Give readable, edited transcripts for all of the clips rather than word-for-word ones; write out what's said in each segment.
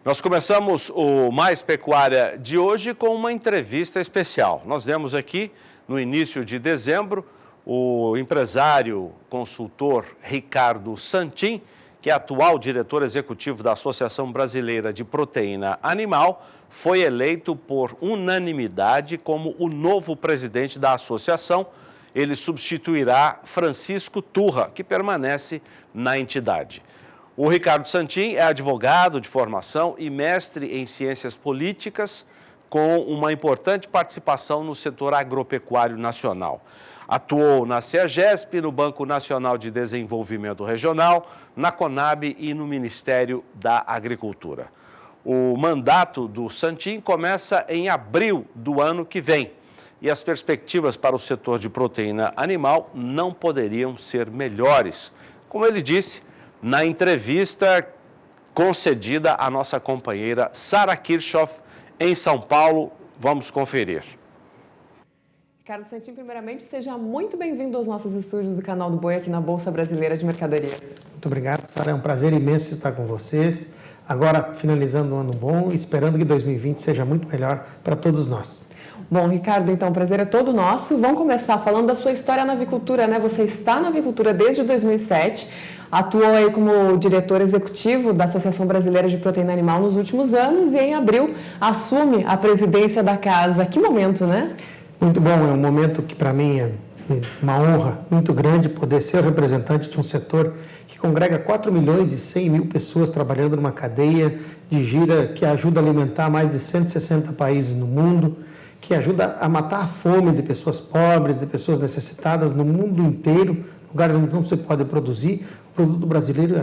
Nós começamos o Mais Pecuária de hoje com uma entrevista especial. Nós demos aqui, no início de dezembro, o empresário consultor Ricardo Santin, que é atual diretor executivo da Associação Brasileira de Proteína Animal, foi eleito por unanimidade como o novo presidente da associação. Ele substituirá Francisco Turra, que permanece na entidade. O Ricardo Santin é advogado de formação e mestre em ciências políticas, com uma importante participação no setor agropecuário nacional. Atuou na CEAGESP, no Banco Nacional de Desenvolvimento Regional, na CONAB e no Ministério da Agricultura. O mandato do Santin começa em abril do ano que vem e as perspectivas para o setor de proteína animal não poderiam ser melhores. Como ele disse, na entrevista concedida à nossa companheira Sara Kirchhoff, em São Paulo. Vamos conferir. Ricardo Santin, primeiramente, seja muito bem-vindo aos nossos estúdios do Canal do Boi aqui na Bolsa Brasileira de Mercadorias. Muito obrigado, Sara. É um prazer imenso estar com vocês. Agora, finalizando um ano bom, esperando que 2020 seja muito melhor para todos nós. Bom, Ricardo, então o prazer é todo nosso. Vamos começar falando da sua história na avicultura, né? Você está na avicultura desde 2007, atuou aí como diretor executivo da Associação Brasileira de Proteína Animal nos últimos anos e em abril assume a presidência da casa. Que momento, né? Muito bom, é um momento que para mim é uma honra muito grande poder ser o representante de um setor que congrega 4 milhões e 100 mil pessoas trabalhando numa cadeia de gira que ajuda a alimentar mais de 160 países no mundo, que ajuda a matar a fome de pessoas pobres, de pessoas necessitadas no mundo inteiro, lugares onde não se pode produzir. O produto brasileiro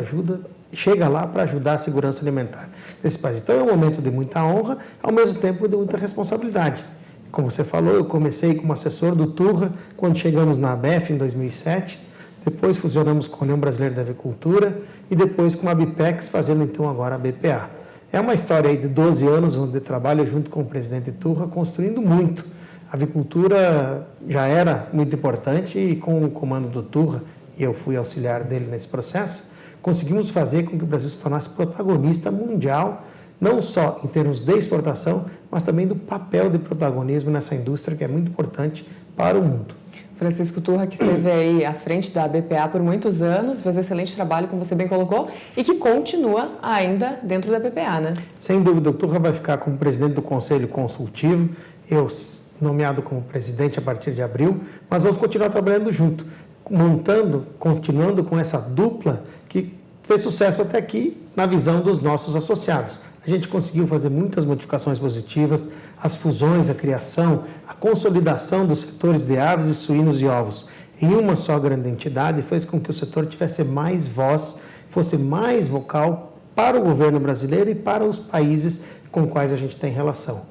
chega lá para ajudar a segurança alimentar desse país. Então é um momento de muita honra, ao mesmo tempo de muita responsabilidade. Como você falou, eu comecei como assessor do Turra quando chegamos na ABEF em 2007, depois fusionamos com a União Brasileira da Avicultura e depois com a Abipex, fazendo então agora a BPA. É uma história aí de 12 anos onde trabalho junto com o presidente Turra, construindo muito. A avicultura já era muito importante e com o comando do Turra, e eu fui auxiliar dele nesse processo, conseguimos fazer com que o Brasil se tornasse protagonista mundial, não só em termos de exportação, mas também do papel de protagonismo nessa indústria que é muito importante para o mundo. Francisco Turra, que esteve aí à frente da BPA por muitos anos, fez um excelente trabalho, como você bem colocou, e que continua ainda dentro da BPA, né? Sem dúvida, o Turra vai ficar como presidente do Conselho Consultivo, eu nomeado como presidente a partir de abril, mas vamos continuar trabalhando junto, continuando com essa dupla que fez sucesso até aqui na visão dos nossos associados. A gente conseguiu fazer muitas modificações positivas, as fusões, a criação, a consolidação dos setores de aves e suínos e ovos em uma só grande entidade fez com que o setor tivesse mais voz, fosse mais vocal para o governo brasileiro e para os países com os quais a gente tem relação.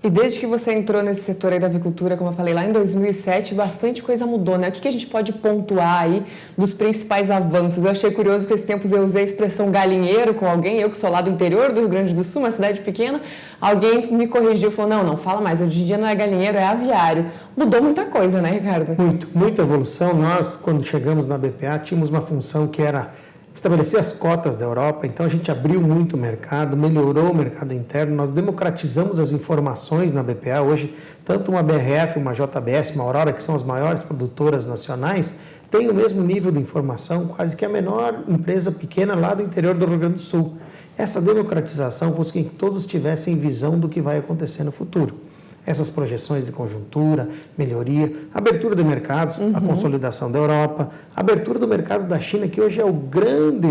E desde que você entrou nesse setor aí da avicultura, como eu falei, lá em 2007, bastante coisa mudou, né? O que a gente pode pontuar aí dos principais avanços? Eu achei curioso que esses tempos eu usei a expressão galinheiro com alguém, eu que sou lá do interior do Rio Grande do Sul, uma cidade pequena, alguém me corrigiu, falou, não fala mais, hoje em dia não é galinheiro, é aviário. Mudou muita coisa, né, Ricardo? Muita evolução. Nós, quando chegamos na BPA, tínhamos uma função que era estabelecer as cotas da Europa, então a gente abriu muito o mercado, melhorou o mercado interno, nós democratizamos as informações na BPA. Hoje, tanto uma BRF, uma JBS, uma Aurora, que são as maiores produtoras nacionais, têm o mesmo nível de informação, quase que a menor empresa pequena lá do interior do Rio Grande do Sul. Essa democratização fez com que todos tivessem visão do que vai acontecer no futuro. Essas projeções de conjuntura, melhoria, abertura de mercados, a consolidação da Europa, abertura do mercado da China, que hoje é o grande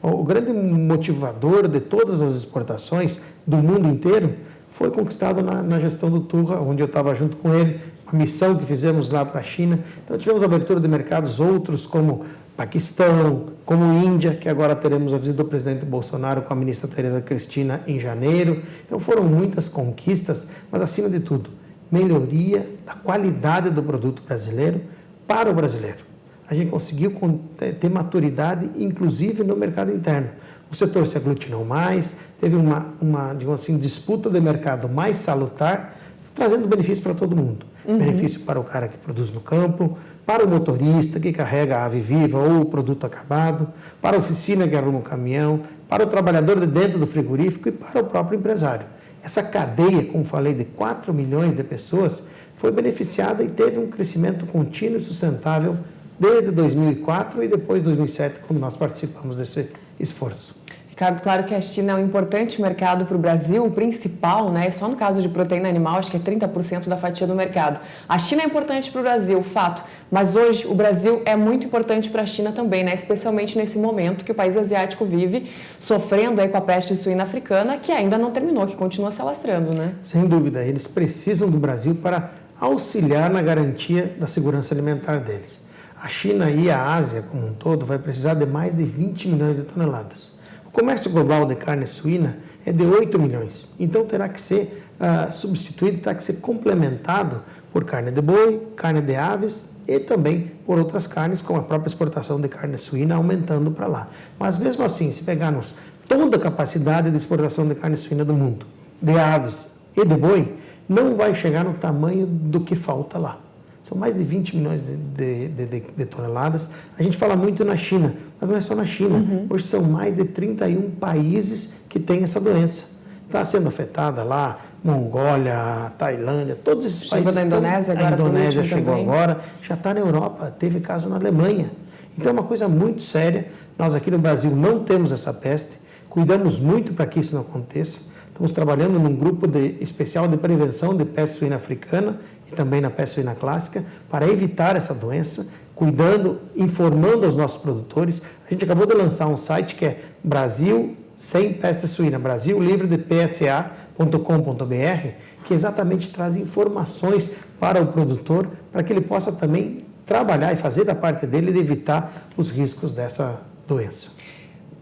o grande motivador de todas as exportações do mundo inteiro, foi conquistado na gestão do Turra, onde eu estava junto com ele, a missão que fizemos lá para a China. Então tivemos abertura de mercados outros, como Paquistão, como Índia, que agora teremos a visita do presidente Bolsonaro com a ministra Tereza Cristina em janeiro. Então foram muitas conquistas, mas acima de tudo, melhoria da qualidade do produto brasileiro para o brasileiro. A gente conseguiu ter maturidade, inclusive no mercado interno. O setor se aglutinou mais, teve uma digamos assim, disputa de mercado mais salutar, trazendo benefício para todo mundo. Benefício para o cara que produz no campo, para o motorista que carrega a ave viva ou o produto acabado, para a oficina que arruma o caminhão, para o trabalhador de dentro do frigorífico e para o próprio empresário. Essa cadeia, como falei, de 4 milhões de pessoas foi beneficiada e teve um crescimento contínuo e sustentável desde 2004 e depois 2007, quando nós participamos desse esforço. Ricardo, claro que a China é um importante mercado para o Brasil, o principal, né? Só no caso de proteína animal, acho que é 30% da fatia do mercado. A China é importante para o Brasil, fato, mas hoje o Brasil é muito importante para a China também, né? Especialmente nesse momento que o país asiático vive, sofrendo aí com a peste suína africana, que ainda não terminou, que continua se alastrando, né? Sem dúvida, eles precisam do Brasil para auxiliar na garantia da segurança alimentar deles. A China e a Ásia como um todo vai precisar de mais de 20 milhões de toneladas. O comércio global de carne suína é de 8 milhões, então terá que ser substituído, terá que ser complementado por carne de boi, carne de aves e também por outras carnes, como a própria exportação de carne suína aumentando para lá. Mas mesmo assim, se pegarmos toda a capacidade de exportação de carne suína do mundo, de aves e de boi, não vai chegar no tamanho do que falta lá. São mais de 20 milhões de toneladas. A gente fala muito na China, mas não é só na China. Hoje são mais de 31 países que têm essa doença. Está sendo afetada lá, Mongólia, Tailândia, todos esses países. Da Indonésia agora. A Indonésia chegou também. agora, já está na Europa, teve caso na Alemanha. Então é uma coisa muito séria. Nós aqui no Brasil não temos essa peste, cuidamos muito para que isso não aconteça. Estamos trabalhando num grupo especial de prevenção de peste suína africana e também na peste suína clássica para evitar essa doença, cuidando, informando aos nossos produtores. A gente acabou de lançar um site que é Brasil Sem Peste Suína, Brasil Livre de PSA.com.br, que exatamente traz informações para o produtor, para que ele possa também trabalhar e fazer da parte dele de evitar os riscos dessa doença.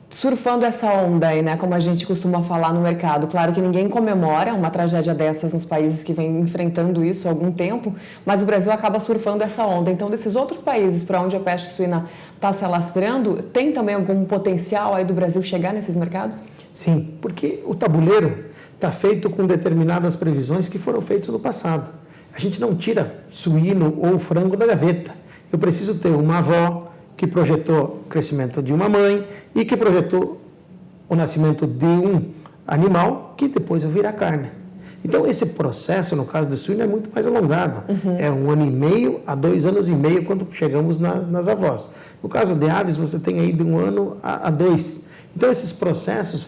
Surfando essa onda aí, né, como a gente costuma falar no mercado, claro que ninguém comemora uma tragédia dessas nos países que vêm enfrentando isso há algum tempo, mas o Brasil acaba surfando essa onda. Então, desses outros países para onde a peste suína está se alastrando, tem também algum potencial aí do Brasil chegar nesses mercados? Sim, porque o tabuleiro está feito com determinadas previsões que foram feitas no passado. A gente não tira suíno ou frango da gaveta. Eu preciso ter uma avó que projetou o crescimento de uma mãe e que projetou o nascimento de um animal que depois vai virar carne. Então, esse processo, no caso do suíno, é muito mais alongado. É 1 ano e meio a 2 anos e meio quando chegamos nas avós. No caso de aves, você tem aí de 1 ano a 2. Então, esses processos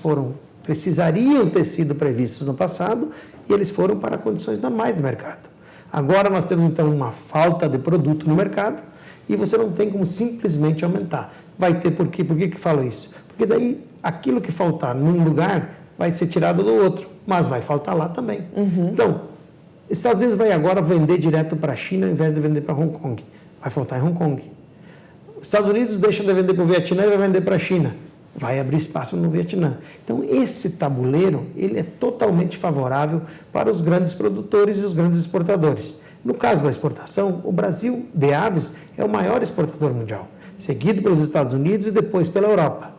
precisariam ter sido previstos no passado e eles foram para condições normais de mercado. Agora nós temos, então, uma falta de produto no mercado e você não tem como simplesmente aumentar. Vai ter por quê? Por que falo isso? Porque daí aquilo que faltar num lugar vai ser tirado do outro, mas vai faltar lá também. Então, os Estados Unidos vai agora vender direto para a China ao invés de vender para Hong Kong. Vai faltar em Hong Kong. Os Estados Unidos deixam de vender para o Vietnã e vai vender para a China. Vai abrir espaço no Vietnã. Então, esse tabuleiro ele é totalmente favorável para os grandes produtores e os grandes exportadores. No caso da exportação, o Brasil de aves é o maior exportador mundial, seguido pelos Estados Unidos e depois pela Europa.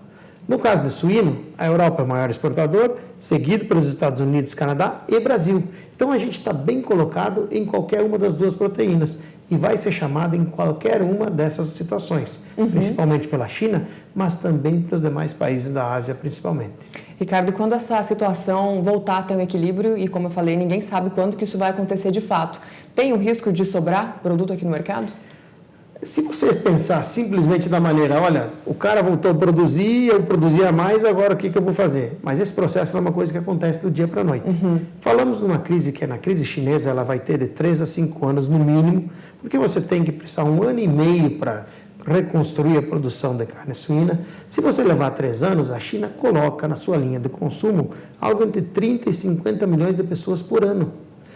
No caso de suíno, a Europa é o maior exportador, seguido pelos Estados Unidos, Canadá e Brasil. Então a gente está bem colocado em qualquer uma das duas proteínas e vai ser chamado em qualquer uma dessas situações, principalmente pela China, mas também pelos demais países da Ásia, principalmente. Ricardo, quando essa situação voltar a ter um equilíbrio, e como eu falei, ninguém sabe quando que isso vai acontecer de fato, tem o risco de sobrar produto aqui no mercado? Se você pensar simplesmente da maneira, olha, o cara voltou a produzir, eu produzia mais, agora o que eu vou fazer? Mas esse processo não é uma coisa que acontece do dia para a noite. Falamos numa crise que é na crise chinesa, ela vai ter de 3 a 5 anos no mínimo, porque você tem que precisar 1 ano e meio para reconstruir a produção de carne suína. Se você levar 3 anos, a China coloca na sua linha de consumo algo entre 30 e 50 milhões de pessoas por ano.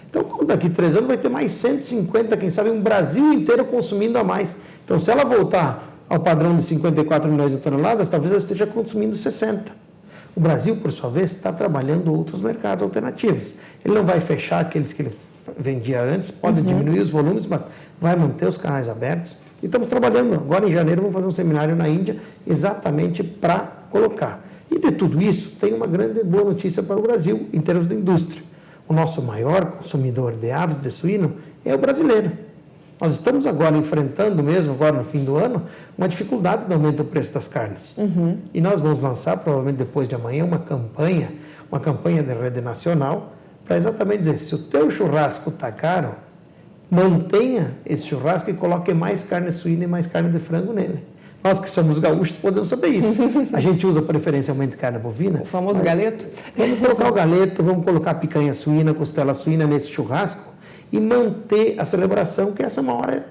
Então, daqui a 3 anos vai ter mais 150, quem sabe, um Brasil inteiro consumindo a mais. Então, se ela voltar ao padrão de 54 milhões de toneladas, talvez ela esteja consumindo 60. O Brasil, por sua vez, está trabalhando outros mercados alternativos. Ele não vai fechar aqueles que ele vendia antes, pode diminuir os volumes, mas vai manter os canais abertos. E estamos trabalhando, agora em janeiro, vamos fazer um seminário na Índia, exatamente para colocar. E de tudo isso, tem uma grande boa notícia para o Brasil, em termos de indústria. o nosso maior consumidor de aves de suíno é o brasileiro. Nós estamos agora enfrentando mesmo, agora no fim do ano, uma dificuldade no aumento do preço das carnes. E nós vamos lançar, provavelmente depois de amanhã, uma campanha de rede nacional, para exatamente dizer, se o teu churrasco está caro, mantenha esse churrasco e coloque mais carne suína e mais carne de frango nele. Nós que somos gaúchos podemos saber isso. A gente usa preferencialmente carne bovina. O famoso galeto. Vamos colocar o galeto, vamos colocar picanha suína, costela suína nesse churrasco e manter a celebração, que essa é uma hora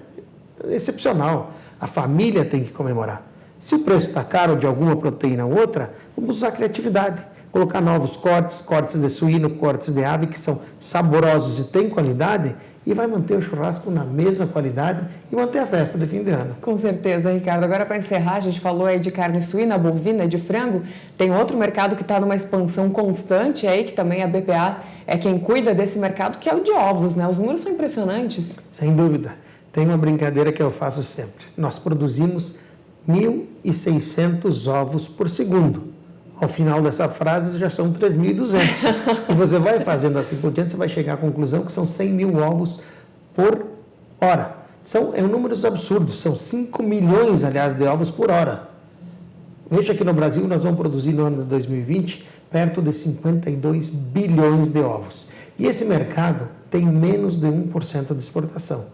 excepcional. A família tem que comemorar. Se o preço está caro de alguma proteína ou outra, vamos usar a criatividade. Colocar novos cortes de suíno, cortes de ave, que são saborosos e têm qualidade, e vai manter o churrasco na mesma qualidade e manter a festa de fim de ano. Com certeza, Ricardo. Agora, para encerrar, a gente falou aí de carne suína, bovina, de frango. Tem outro mercado que está numa expansão constante aí, que também a BPA é quem cuida desse mercado, que é o de ovos, né? Os números são impressionantes. Sem dúvida. Tem uma brincadeira que eu faço sempre. Nós produzimos 1.600 ovos por segundo. Ao final dessa frase já são 3.200. E você vai fazendo assim por diante, você vai chegar à conclusão que são 100 mil ovos por hora. São números absurdos, são 5 milhões, aliás, de ovos por hora. Veja que no Brasil nós vamos produzir no ano de 2020 perto de 52 bilhões de ovos. E esse mercado tem menos de 1% de exportação.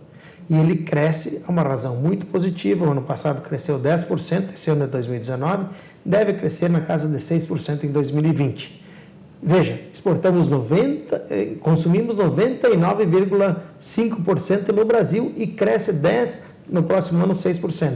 E ele cresce a uma razão muito positiva. O ano passado cresceu 10%, esse ano é 2019, deve crescer na casa de 6% em 2020. Veja, consumimos 99,5% no Brasil e cresce 10%, no próximo ano 6%.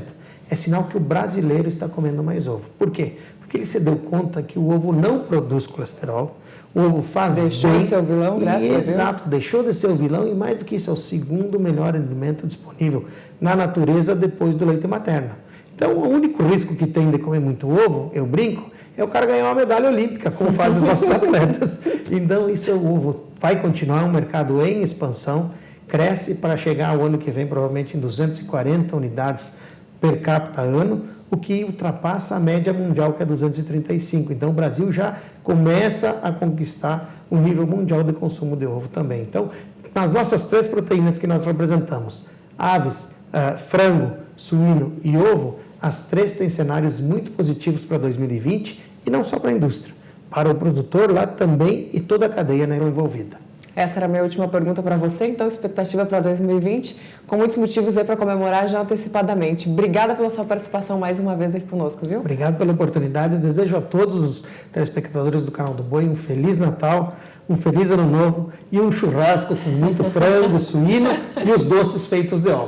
É sinal que o brasileiro está comendo mais ovo. Por quê? Porque ele se deu conta que o ovo não produz colesterol, o ovo faz deixou bem. De ser o vilão, graças a Deus. Exato, deixou de ser o vilão e mais do que isso, é o segundo melhor alimento disponível na natureza depois do leite materno. Então, o único risco que tem de comer muito ovo, eu brinco, é o cara ganhar uma medalha olímpica, como fazem os nossos atletas. Então, isso é o ovo. Vai continuar um mercado em expansão, cresce para chegar ao ano que vem, provavelmente em 240 unidades per capita ano, o que ultrapassa a média mundial, que é 235. Então, o Brasil já começa a conquistar o nível mundial de consumo de ovo também. Então, nas nossas 3 proteínas que nós representamos, aves, frango, suíno e ovo, as 3 têm cenários muito positivos para 2020 e não só para a indústria, para o produtor lá também e toda a cadeia nela envolvida. Essa era a minha última pergunta para você, então expectativa para 2020, com muitos motivos aí para comemorar já antecipadamente. Obrigada pela sua participação mais uma vez aqui conosco, viu? Obrigado pela oportunidade, eu desejo a todos os telespectadores do canal do Boi um Feliz Natal, um Feliz Ano Novo e um churrasco com muito frango, suíno e os doces feitos de ovos.